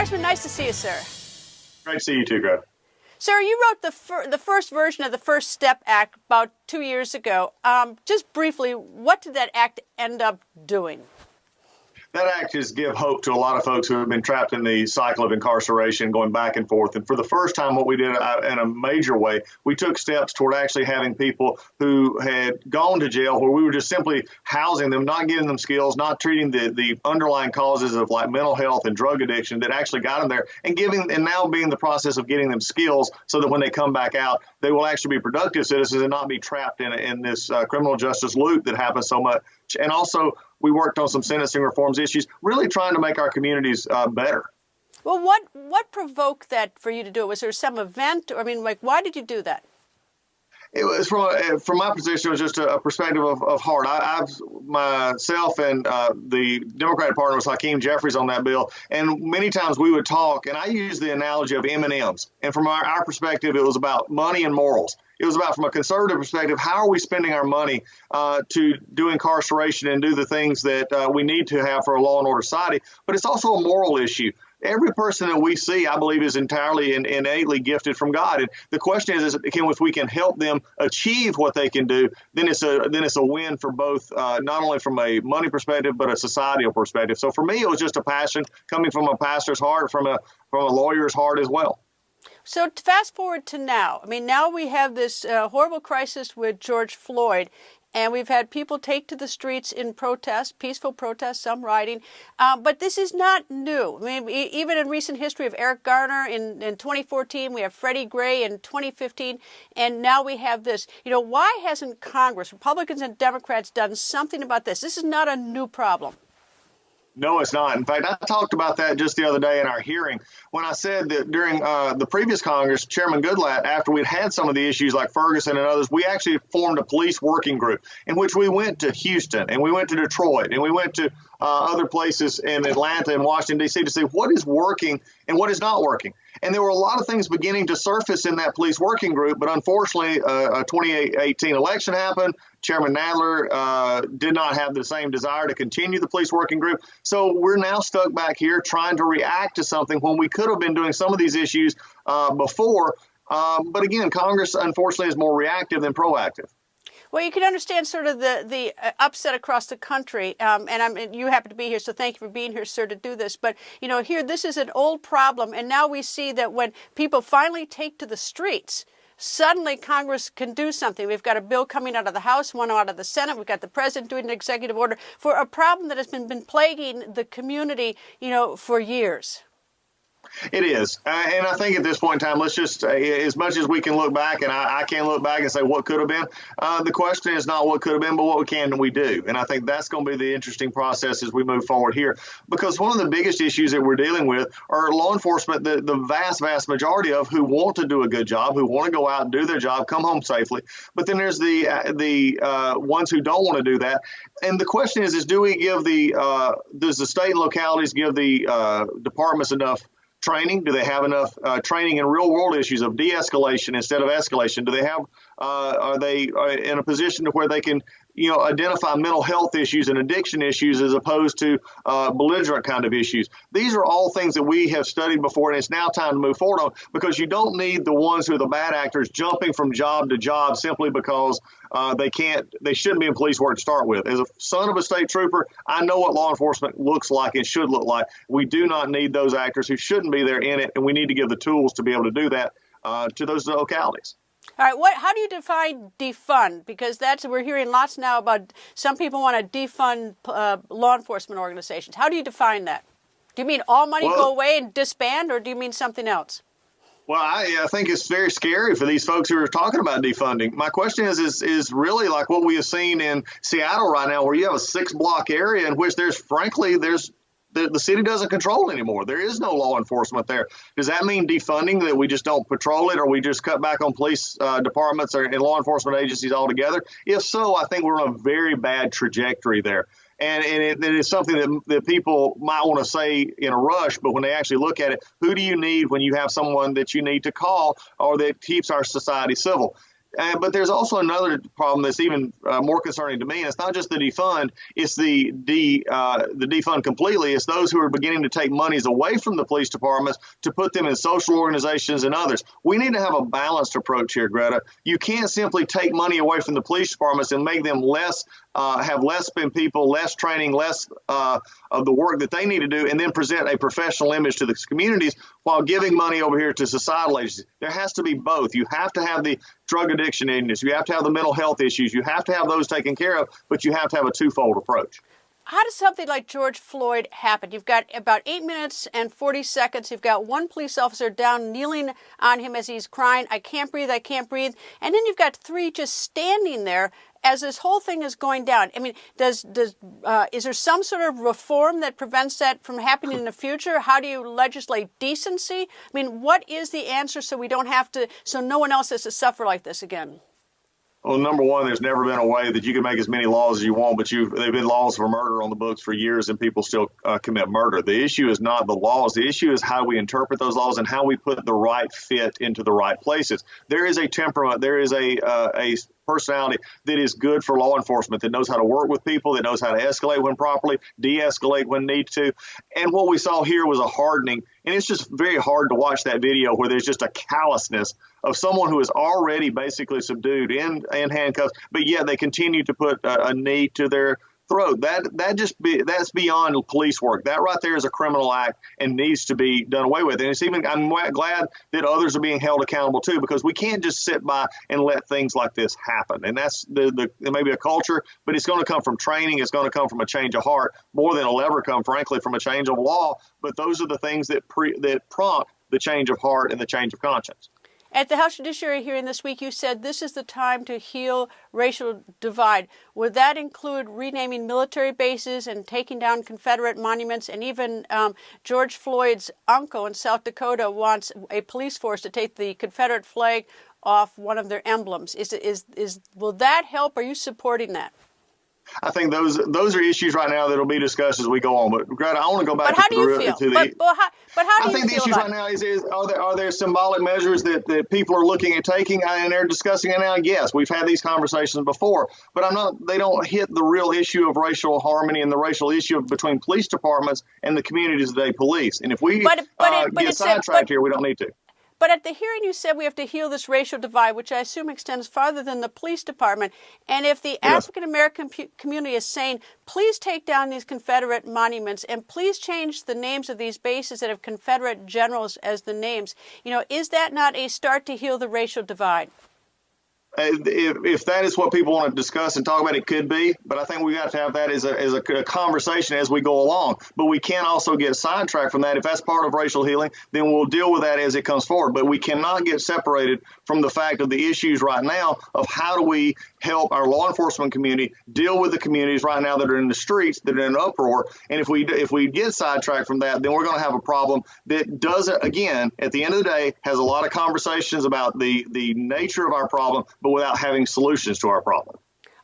Congressman, nice to see you, sir. Great to see you too, Greta. Sir, you wrote the first version of the First Step Act about 2 years ago. Just briefly, what did that act end up doing? That act is give hope to a lot of folks who have been trapped in the cycle of incarceration, going back and forth. And for the first time, what we did in a major way, we took steps toward actually having people who had gone to jail where we were just simply housing them, not giving them skills, not treating the underlying causes of like mental health and drug addiction that actually got them there, and now being the process of getting them skills so that when they come back out, they will actually be productive citizens and not be trapped in this criminal justice loop that happens so much. And also, we worked on some sentencing reforms issues, really trying to make our communities better. Well, what provoked that for you to do it? Was there some event? I mean, like, why did you do that? It was from my position, it was just a perspective of heart. I've myself and the Democratic partner was Hakeem Jeffries on that bill, and many times we would talk, and I use the analogy of M&Ms. And from our perspective, it was about money and morals. It was about, from a conservative perspective, how are we spending our money to do incarceration and do the things that we need to have for a law and order society. But it's also a moral issue. Every person that we see, I believe, is entirely and innately gifted from God. And the question is if we can help them achieve what they can do, then it's a win for both, not only from a money perspective, but a societal perspective. So for me, it was just a passion coming from a pastor's heart, from a lawyer's heart as well. So fast forward to now. I mean, now we have this horrible crisis with George Floyd, and we've had people take to the streets in protest, peaceful protest, some rioting. But this is not new. I mean, even in recent history of Eric Garner in 2014, we have Freddie Gray in 2015, and now we have this. You know, why hasn't Congress, Republicans and Democrats, done something about this? This is not a new problem. No, it's not. In fact, I talked about that just the other day in our hearing when I said that during the previous Congress, Chairman Goodlatte, after we'd had some of the issues like Ferguson and others, we actually formed a police working group in which we went to Houston and we went to Detroit and we went to other places in Atlanta and Washington, D.C. to see what is working and what is not working. And there were a lot of things beginning to surface in that police working group. But unfortunately, a 2018 election happened. Chairman Nadler did not have the same desire to continue the police working group. So we're now stuck back here trying to react to something when we could have been doing some of these issues before. But again, Congress, unfortunately, is more reactive than proactive. Well, you can understand sort of the upset across the country, and you happen to be here, so thank you for being here, sir, to do this. But, you know, here, this is an old problem, and now we see that when people finally take to the streets, suddenly Congress can do something. We've got a bill coming out of the House, one out of the Senate. We've got the president doing an executive order for a problem that has been plaguing the community, you know, for years. It is. And I think at this point in time, let's just, as much as we can look back, and I can look back and say what could have been, the question is not what could have been, but what can we do? And I think that's going to be the interesting process as we move forward here. Because one of the biggest issues that we're dealing with are law enforcement, the vast majority of who want to do a good job, who want to go out and do their job, come home safely. But then there's the ones who don't want to do that. And the question is do we give does the state and localities give the departments enough training? Do they have enough training in real world issues of de-escalation instead of escalation? Do they have, are they in a position to where they can, identify mental health issues and addiction issues as opposed to belligerent kind of issues? They are all things that we have studied before, and it's now time to move forward on, because you don't need the ones who are the bad actors jumping from job to job simply because they shouldn't be in police work to start with. As a son of a state trooper, I know what law enforcement looks like and should look like. We do not need those actors who shouldn't be there in it, and we need to give the tools to be able to do that to those localities. All right, how do you define defund? Because we're hearing lots now about some people want to defund law enforcement organizations. How do you define that? Do you mean all money go away and disband, or do you mean something else? Well, I think it's very scary for these folks who are talking about defunding. My question is really like what we have seen in Seattle right now, where you have a 6-block area in which there's the city doesn't control anymore. There is no law enforcement there. Does that mean defunding, that we just don't patrol it, or we just cut back on police departments and law enforcement agencies altogether? If so, I think we're on a very bad trajectory there. And it is something that people might want to say in a rush, but when they actually look at it, who do you need when you have someone that you need to call or that keeps our society civil? But there's also another problem that's even more concerning to me, and it's not just the defund; it's the defund completely. It's those who are beginning to take monies away from the police departments to put them in social organizations and others. We need to have a balanced approach here, Greta. You can't simply take money away from the police departments and make them less, have less spend people, less training, less of the work that they need to do, and then present a professional image to the communities while giving money over here to societal agencies. There has to be both. You have to have the drug addiction issues. You have to have the mental health issues. You have to have those taken care of, but you have to have a twofold approach. How does something like George Floyd happen? You've got about 8 minutes and 40 seconds. You've got one police officer down kneeling on him as he's crying, I can't breathe, I can't breathe. And then you've got three just standing there as this whole thing is going down. I mean, is there some sort of reform that prevents that from happening in the future? How do you legislate decency? I mean, what is the answer so we don't have to, so no one else has to suffer like this again? Well, number one, there's never been a way that you can make as many laws as you want, but they've been laws for murder on the books for years, and people still commit murder. The issue is not the laws. The issue is how we interpret those laws and how we put the right fit into the right places. There is a temperament. There is a personality that is good for law enforcement, that knows how to work with people, that knows how to escalate when properly, de-escalate when need to. And what we saw here was a hardening. And it's just very hard to watch that video where there's just a callousness of someone who is already basically subdued in handcuffs, but yet they continue to put a knee to their throat. That's beyond police work. That right there is a criminal act and needs to be done away with. And I'm glad that others are being held accountable too, because we can't just sit by and let things like this happen. And that's it may be a culture, but it's going to come from training. It's going to come from a change of heart more than it'll ever come, frankly, from a change of law. But those are the things that prompt the change of heart and the change of conscience. At the House Judiciary hearing this week, you said this is the time to heal racial divide. Would that include renaming military bases and taking down Confederate monuments? And even George Floyd's uncle in South Dakota wants a police force to take the Confederate flag off one of their emblems. Will that help? Are you supporting that? I think those are issues right now that will be discussed as we go on. But Greta, I want to go back. But how do you feel? I think the issues right now is are there symbolic measures that people are looking at taking and they're discussing it now? Yes, we've had these conversations before, but they don't hit the real issue of racial harmony and the racial issue between police departments and the communities that they police. And if we get sidetracked here, we don't need to. But at the hearing, you said we have to heal this racial divide, which I assume extends farther than the police department. And if the African-American community is saying, please take down these Confederate monuments and please change the names of these bases that have Confederate generals as the names, is that not a start to heal the racial divide? If that is what people want to discuss and talk about, it could be. But I think we got to have that as a conversation as we go along. But we can't also get sidetracked from that. If that's part of racial healing, then we'll deal with that as it comes forward. But we cannot get separated from the fact of the issues right now of how do we help our law enforcement community deal with the communities right now that are in the streets, that are in uproar. And if we get sidetracked from that, then we're going to have a problem that doesn't, again, at the end of the day, has a lot of conversations about the nature of our problem, but without having solutions to our problem.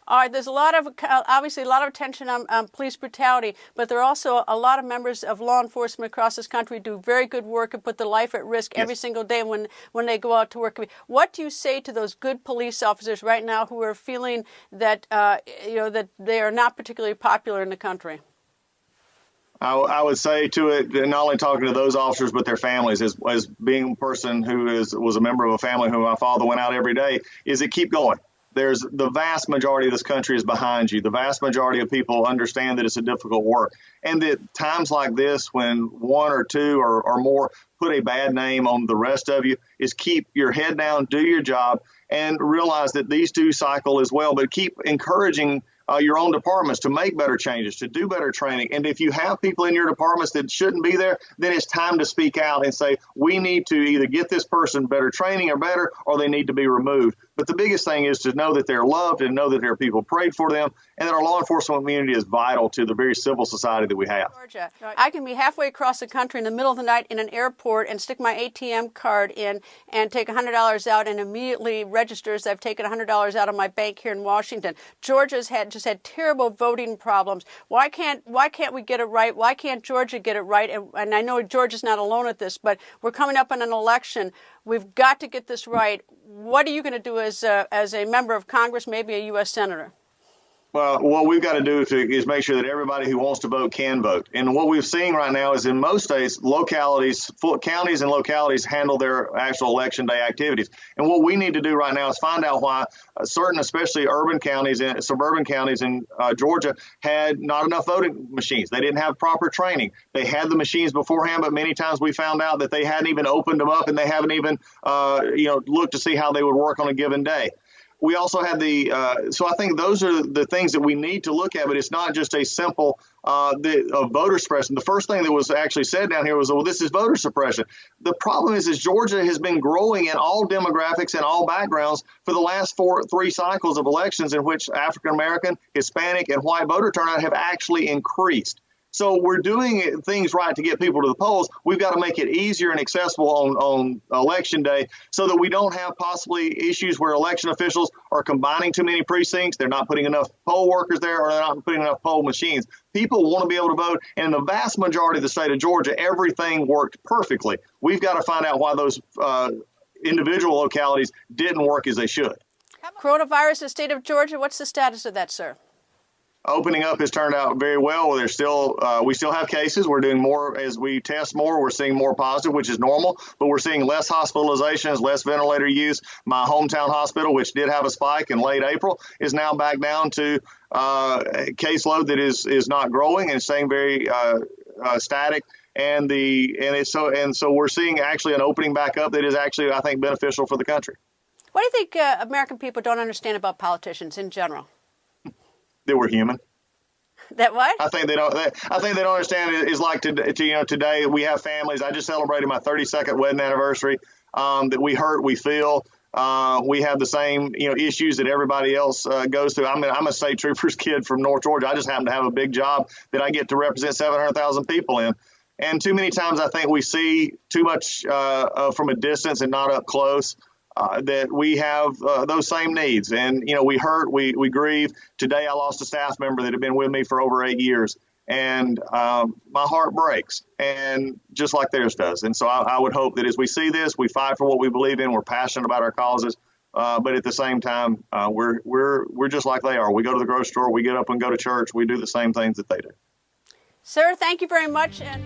All right, there's obviously a lot of attention on police brutality, but there are also a lot of members of law enforcement across this country do very good work and put their life at risk every single day when they go out to work. What do you say to those good police officers right now who are feeling that that they are not particularly popular in the country? I would say to it, not only talking to those officers, but their families, as being a person who was a member of a family who my father went out every day, is that keep going. There's the vast majority of this country is behind you. The vast majority of people understand that it's a difficult work. And that times like this, when one or two or more put a bad name on the rest of you, is keep your head down, do your job, and realize that these do cycle as well. But keep encouraging your own departments to make better changes, to do better training. And if you have people in your departments that shouldn't be there, then it's time to speak out and say, we need to either get this person better training or they need to be removed. But the biggest thing is to know that they're loved and know that there are people prayed for them and that our law enforcement community is vital to the very civil society that we have. Georgia, I can be halfway across the country in the middle of the night in an airport and stick my ATM card in and take $100 out and immediately registers I've taken $100 out of my bank here in Washington. Georgia's just had terrible voting problems. Why can't we get it right? Why can't Georgia get it right? And I know Georgia's not alone at this, but we're coming up on an election. We've got to get this right. What are you going to do as a member of Congress, maybe a U.S. senator? Well, what we've got to do is make sure that everybody who wants to vote can vote. And what we're seeing right now is in most states, counties and localities handle their actual election day activities. And what we need to do right now is find out why certain, especially urban counties and suburban counties in Georgia, had not enough voting machines. They didn't have proper training. They had the machines beforehand, but many times we found out that they hadn't even opened them up and they haven't even, looked to see how they would work on a given day. We also had so I think those are the things that we need to look at, but it's not just a simple voter suppression. The first thing that was actually said down here was, well, this is voter suppression. The problem is Georgia has been growing in all demographics and all backgrounds for the last three cycles of elections in which African-American, Hispanic, and white voter turnout have actually increased. So we're doing things right to get people to the polls. We've got to make it easier and accessible on election day so that we don't have possibly issues where election officials are combining too many precincts. They're not putting enough poll workers there, or they're not putting enough poll machines. People want to be able to vote. And in the vast majority of the state of Georgia, everything worked perfectly. We've got to find out why those individual localities didn't work as they should. Coronavirus, the state of Georgia, what's the status of that, sir? Opening up has turned out very well. There's still we still have cases. We're doing more as we test more. We're seeing more positive, which is normal, but we're seeing less hospitalizations, less ventilator use. My hometown hospital, which did have a spike in late April, is now back down to a caseload that is not growing and staying very static. And so we're seeing actually an opening back up that is actually, I think, beneficial for the country. What do you think American people don't understand about politicians in general? That we're human. That what? I think they don't understand it is like today we have families. I just celebrated my 32nd wedding anniversary. That we hurt, we feel. We have the same issues that everybody else goes through. I'm a state troopers kid from North Georgia. I just happen to have a big job that I get to represent 700,000 people in. And too many times I think we see too much from a distance and not up close. That we have those same needs. And, we hurt, we grieve. Today I lost a staff member that had been with me for over 8 years. And my heart breaks, and just like theirs does. And so I would hope that as we see this, we fight for what we believe in. We're passionate about our causes. But at the same time, we're just like they are. We go to the grocery store, we get up and go to church. We do the same things that they do. Sir, thank you very much. And